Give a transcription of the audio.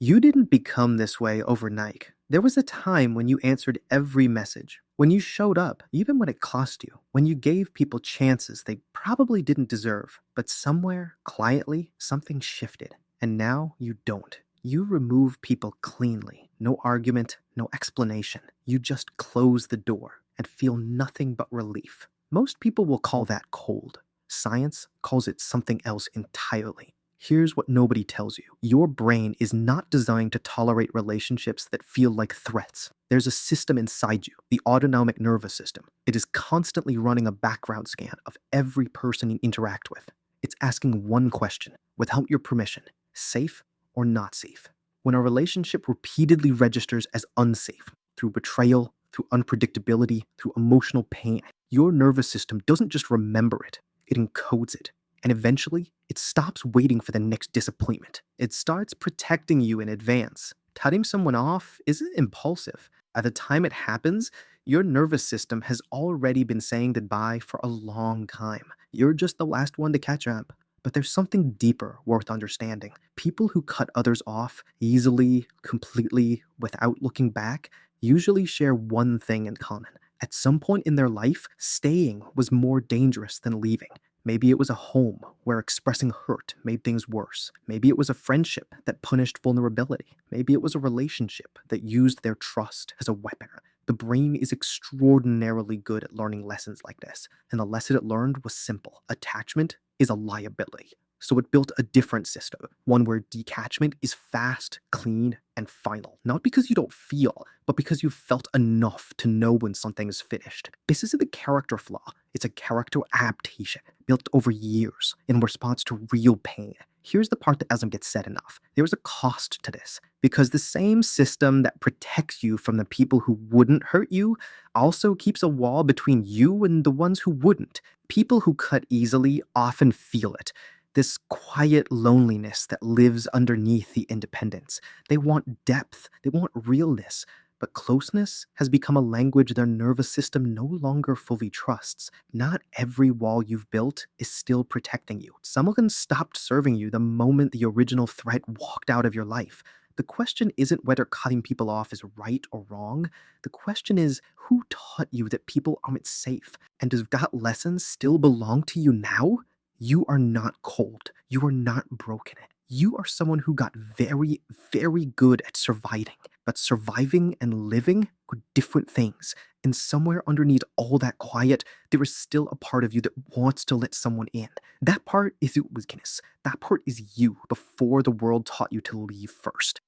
You didn't become this way overnight. There was a time when you answered every message, when you showed up, even when it cost you, when you gave people chances they probably didn't deserve. But somewhere, quietly, something shifted. And now you don't. You remove people cleanly. No argument, no explanation. You just close the door and feel nothing but relief. Most people will call that cold. Science calls it something else entirely. Here's what nobody tells you. Your brain is not designed to tolerate relationships that feel like threats. There's a system inside you, the autonomic nervous system. It is constantly running a background scan of every person you interact with. It's asking one question, without your permission: safe or not safe? When a relationship repeatedly registers as unsafe, through betrayal, through unpredictability, through emotional pain, your nervous system doesn't just remember it, it encodes it. And eventually, it stops waiting for the next disappointment. It starts protecting you in advance. Cutting someone off isn't impulsive. At the time it happens, your nervous system has already been saying goodbye for a long time. You're just the last one to catch up. But there's something deeper worth understanding. People who cut others off easily, completely, without looking back, usually share one thing in common. At some point in their life, staying was more dangerous than leaving. Maybe it was a home where expressing hurt made things worse. Maybe it was a friendship that punished vulnerability. Maybe it was a relationship that used their trust as a weapon. The brain is extraordinarily good at learning lessons like this, and the lesson it learned was simple. Attachment is a liability. So it built a different system, one where detachment is fast, clean, and final. Not because you don't feel, but because you've felt enough to know when something is finished. This isn't a character flaw, it's a character adaptation built over years in response to real pain. Here's the part that doesn't get said enough. There's a cost to this, because the same system that protects you from the people who wouldn't hurt you also keeps a wall between you and the ones who wouldn't. People who cut easily often feel it. This quiet loneliness that lives underneath the independence. They want depth, they want realness, but closeness has become a language their nervous system no longer fully trusts. Not every wall you've built is still protecting you. Some of them stopped serving you the moment the original threat walked out of your life. The question isn't whether cutting people off is right or wrong. The question is, who taught you that people aren't safe? And does that lesson still belong to you now? You are not cold. You are not broken. You are someone who got very, very good at surviving. But surviving and living are different things. And somewhere underneath all that quiet, there is still a part of you that wants to let someone in. That part is your weakness. That part is you before the world taught you to leave first.